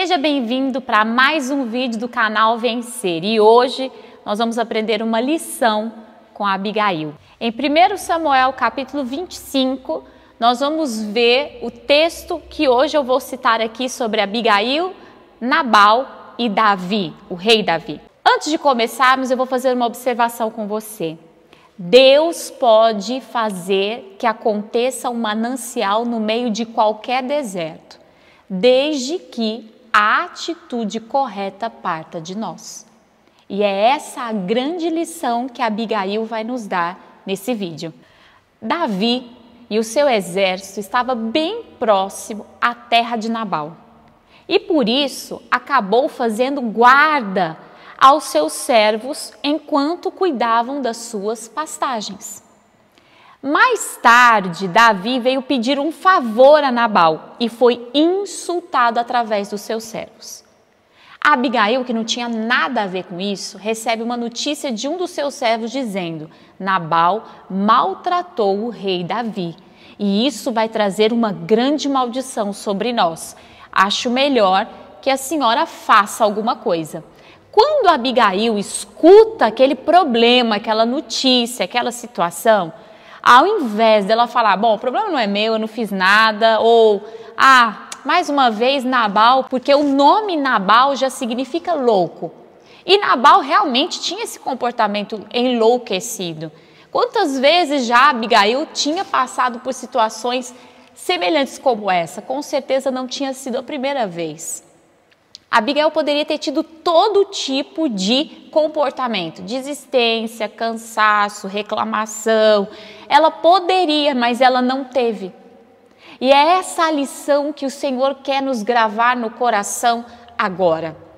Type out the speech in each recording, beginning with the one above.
Seja bem-vindo para mais um vídeo do canal Vencer e hoje nós vamos aprender uma lição com a Abigail. Em 1 Samuel capítulo 25, nós vamos ver o texto que hoje eu vou citar aqui sobre Abigail, Nabal e Davi, o rei Davi. Antes de começarmos, eu vou fazer uma observação com você. Deus pode fazer que aconteça um manancial no meio de qualquer deserto, desde que a atitude correta parta de nós. E é essa a grande lição que a Abigail vai nos dar nesse vídeo. Davi e o seu exército estava bem próximo à terra de Nabal. E por isso acabou fazendo guarda aos seus servos enquanto cuidavam das suas pastagens. Mais tarde, Davi veio pedir um favor a Nabal e foi insultado através dos seus servos. A Abigail, que não tinha nada a ver com isso, recebe uma notícia de um dos seus servos dizendo: Nabal maltratou o rei Davi e isso vai trazer uma grande maldição sobre nós. Acho melhor que a senhora faça alguma coisa. Quando a Abigail escuta aquele problema, aquela notícia, aquela situação, ao invés dela falar, bom, o problema não é meu, eu não fiz nada, ou, mais uma vez Nabal, porque o nome Nabal já significa louco. E Nabal realmente tinha esse comportamento enlouquecido. Quantas vezes já Abigail tinha passado por situações semelhantes como essa? Com certeza não tinha sido a primeira vez. Abigail poderia ter tido todo tipo de comportamento, desistência, cansaço, reclamação. Ela poderia, mas ela não teve. E é essa a lição que o Senhor quer nos gravar no coração agora.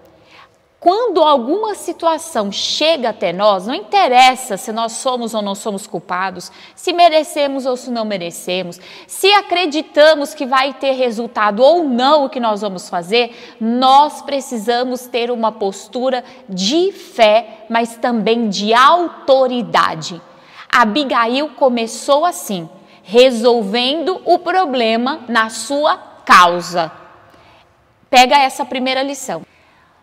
Quando alguma situação chega até nós, não interessa se nós somos ou não somos culpados, se merecemos ou se não merecemos, se acreditamos que vai ter resultado ou não o que nós vamos fazer, nós precisamos ter uma postura de fé, mas também de autoridade. Abigail começou assim, resolvendo o problema na sua causa. Pega essa primeira lição.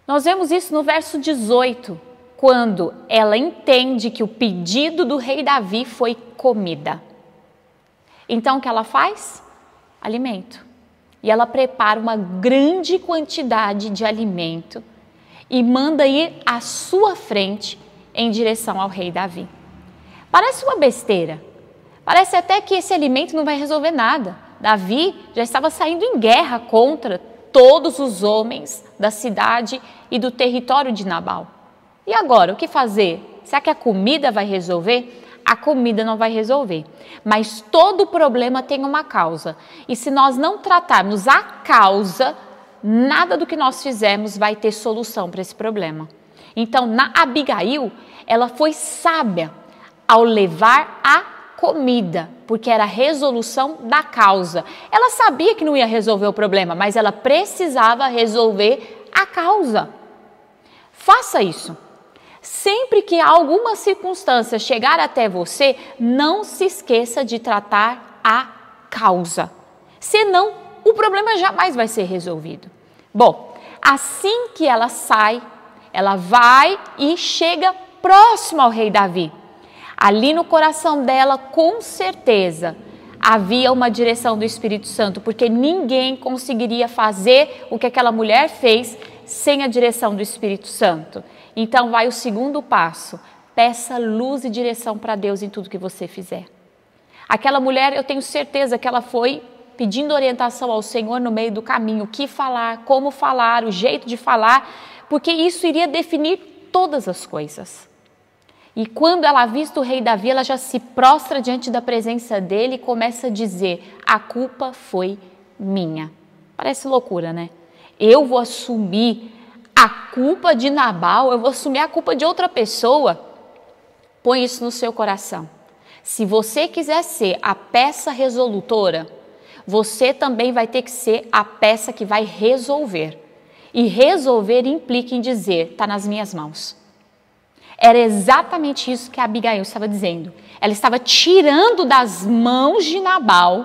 Nós vemos isso no verso 18, quando ela entende que o pedido do rei Davi foi comida. Então o que ela faz? Alimento. E ela prepara uma grande quantidade de alimento e manda ir à sua frente em direção ao rei Davi. Parece uma besteira. Parece até que esse alimento não vai resolver nada. Davi já estava saindo em guerra contra todos os homens da cidade e do território de Nabal. E agora, o que fazer? Será que a comida vai resolver? A comida não vai resolver. Mas todo problema tem uma causa. E se nós não tratarmos a causa, nada do que nós fizermos vai ter solução para esse problema. Então, na Abigail, ela foi sábia ao levar a comida, porque era a resolução da causa. Ela sabia que não ia resolver o problema, mas ela precisava resolver a causa. Faça isso. Sempre que alguma circunstância chegar até você, não se esqueça de tratar a causa. Senão, o problema jamais vai ser resolvido. Bom, assim que ela sai, ela vai e chega próximo ao rei Davi. Ali no coração dela, com certeza, havia uma direção do Espírito Santo, porque ninguém conseguiria fazer o que aquela mulher fez sem a direção do Espírito Santo. Então vai o segundo passo, peça luz e direção para Deus em tudo que você fizer. Aquela mulher, eu tenho certeza que ela foi pedindo orientação ao Senhor no meio do caminho, o que falar, como falar, o jeito de falar, porque isso iria definir todas as coisas. E quando ela avista o rei Davi, ela já se prostra diante da presença dele e começa a dizer, a culpa foi minha. Parece loucura, né? Eu vou assumir a culpa de Nabal, eu vou assumir a culpa de outra pessoa. Põe isso no seu coração. Se você quiser ser a peça resolutora, você também vai ter que ser a peça que vai resolver. E resolver implica em dizer, está nas minhas mãos. Era exatamente isso que a Abigail estava dizendo. Ela estava tirando das mãos de Nabal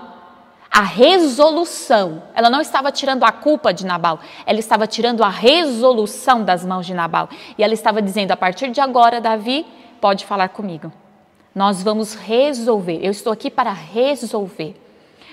a resolução. Ela não estava tirando a culpa de Nabal, ela estava tirando a resolução das mãos de Nabal. E ela estava dizendo, a partir de agora, Davi, pode falar comigo. Nós vamos resolver, eu estou aqui para resolver.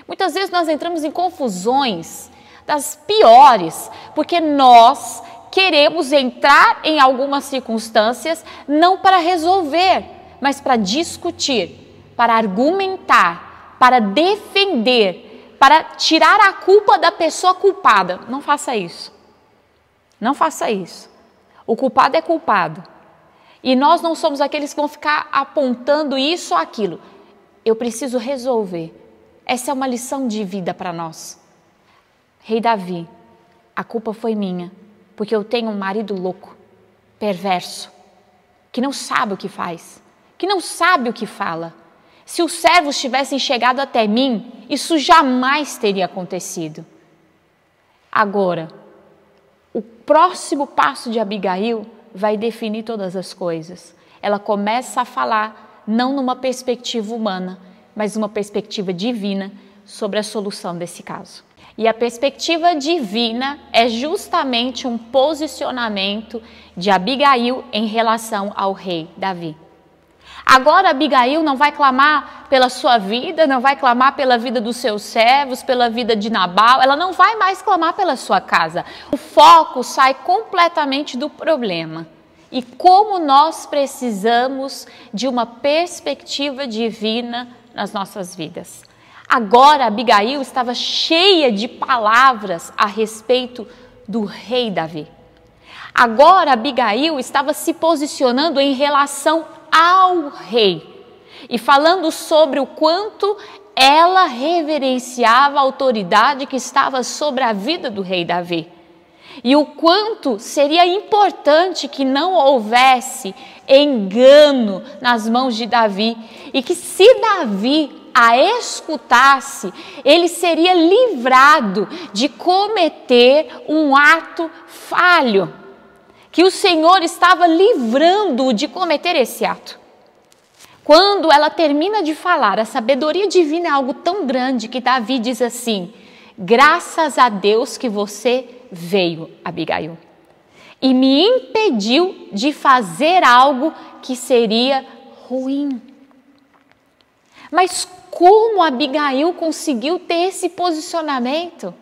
Muitas vezes nós entramos em confusões das piores, porque nós queremos entrar em algumas circunstâncias não para resolver, mas para discutir, para argumentar, para defender, para tirar a culpa da pessoa culpada. Não faça isso. Não faça isso. O culpado é culpado. E nós não somos aqueles que vão ficar apontando isso ou aquilo. Eu preciso resolver. Essa é uma lição de vida para nós. Rei Davi, a culpa foi minha, porque eu tenho um marido louco, perverso, que não sabe o que faz, que não sabe o que fala. Se os servos tivessem chegado até mim, isso jamais teria acontecido. Agora, o próximo passo de Abigail vai definir todas as coisas. Ela começa a falar, não numa perspectiva humana, mas numa perspectiva divina sobre a solução desse caso. E a perspectiva divina é justamente um posicionamento de Abigail em relação ao rei Davi. Agora Abigail não vai clamar pela sua vida, não vai clamar pela vida dos seus servos, pela vida de Nabal, ela não vai mais clamar pela sua casa. O foco sai completamente do problema. E como nós precisamos de uma perspectiva divina nas nossas vidas. Agora Abigail estava cheia de palavras a respeito do rei Davi. Agora Abigail estava se posicionando em relação ao rei e falando sobre o quanto ela reverenciava a autoridade que estava sobre a vida do rei Davi. E o quanto seria importante que não houvesse engano nas mãos de Davi e que se Davi a escutasse, ele seria livrado de cometer um ato falho, que o Senhor estava livrando-o de cometer esse ato. Quando ela termina de falar, a sabedoria divina é algo tão grande que Davi diz assim: graças a Deus que você veio, Abigail, e me impediu de fazer algo que seria ruim. Mas como Abigail conseguiu ter esse posicionamento?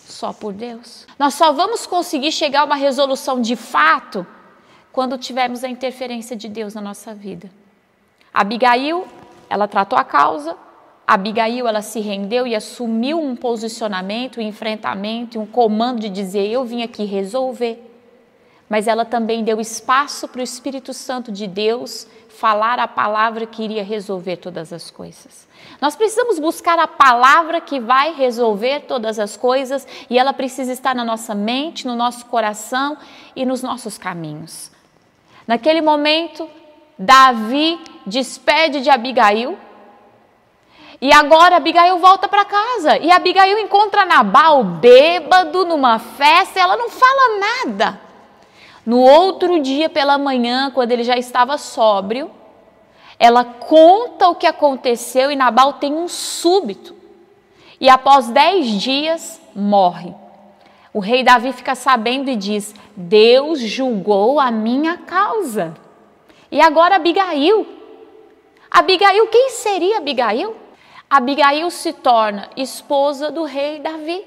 Só por Deus. Nós só vamos conseguir chegar a uma resolução de fato quando tivermos a interferência de Deus na nossa vida. Abigail, ela tratou a causa. Abigail, ela se rendeu e assumiu um posicionamento, um enfrentamento, um comando de dizer, eu vim aqui resolver. Mas ela também deu espaço para o Espírito Santo de Deus falar a palavra que iria resolver todas as coisas. Nós precisamos buscar a palavra que vai resolver todas as coisas e ela precisa estar na nossa mente, no nosso coração e nos nossos caminhos. Naquele momento, Davi despede de Abigail e agora Abigail volta para casa e Abigail encontra Nabal bêbado numa festa e ela não fala nada. No outro dia pela manhã, quando ele já estava sóbrio, ela conta o que aconteceu e Nabal tem um súbito. E após 10 dias, morre. O rei Davi fica sabendo e diz, Deus julgou a minha causa. E agora Abigail. Abigail, quem seria Abigail? Abigail se torna esposa do rei Davi.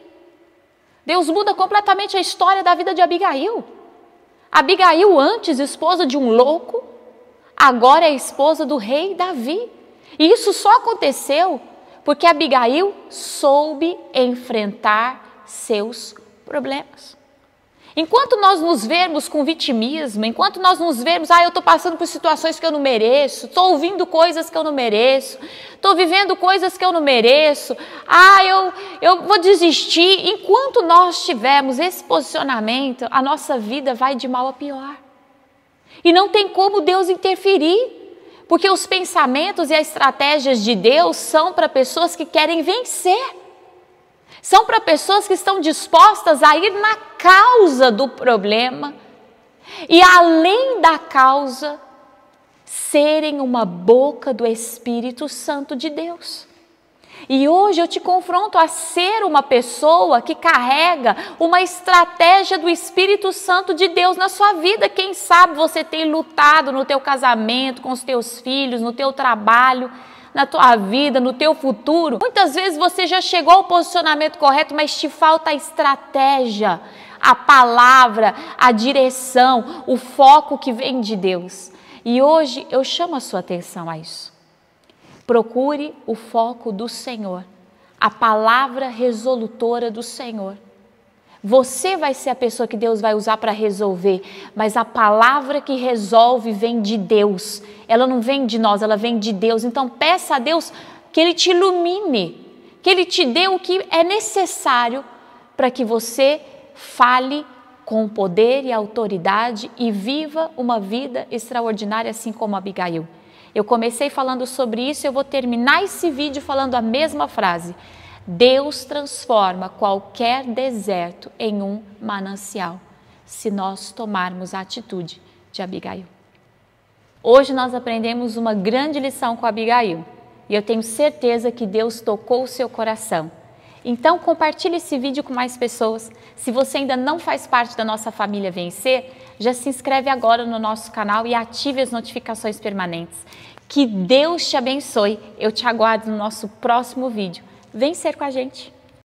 Deus muda completamente a história da vida de Abigail. Abigail, antes esposa de um louco, agora é esposa do rei Davi. E isso só aconteceu porque Abigail soube enfrentar seus problemas. Enquanto nós nos vemos com vitimismo, enquanto nós nos vemos, eu estou passando por situações que eu não mereço, estou ouvindo coisas que eu não mereço, estou vivendo coisas que eu não mereço, eu vou desistir. Enquanto nós tivermos esse posicionamento, a nossa vida vai de mal a pior. E não tem como Deus interferir, porque os pensamentos e as estratégias de Deus são para pessoas que querem vencer. São para pessoas que estão dispostas a ir na causa do problema e, além da causa, serem uma boca do Espírito Santo de Deus. E hoje eu te confronto a ser uma pessoa que carrega uma estratégia do Espírito Santo de Deus na sua vida. Quem sabe você tem lutado no teu casamento, com os teus filhos, no teu trabalho, na tua vida, no teu futuro. Muitas vezes você já chegou ao posicionamento correto, mas te falta a estratégia, a palavra, a direção, o foco que vem de Deus. E hoje eu chamo a sua atenção a isso. Procure o foco do Senhor, a palavra resolutora do Senhor. Você vai ser a pessoa que Deus vai usar para resolver, mas a palavra que resolve vem de Deus. Ela não vem de nós, ela vem de Deus. Então peça a Deus que Ele te ilumine, que Ele te dê o que é necessário para que você fale com poder e autoridade e viva uma vida extraordinária, assim como Abigail. Eu comecei falando sobre isso e eu vou terminar esse vídeo falando a mesma frase. Deus transforma qualquer deserto em um manancial, se nós tomarmos a atitude de Abigail. Hoje nós aprendemos uma grande lição com Abigail e eu tenho certeza que Deus tocou o seu coração. Então compartilhe esse vídeo com mais pessoas. Se você ainda não faz parte da nossa família Vencer, já se inscreve agora no nosso canal e ative as notificações permanentes. Que Deus te abençoe. Eu te aguardo no nosso próximo vídeo. Vem ser com a gente!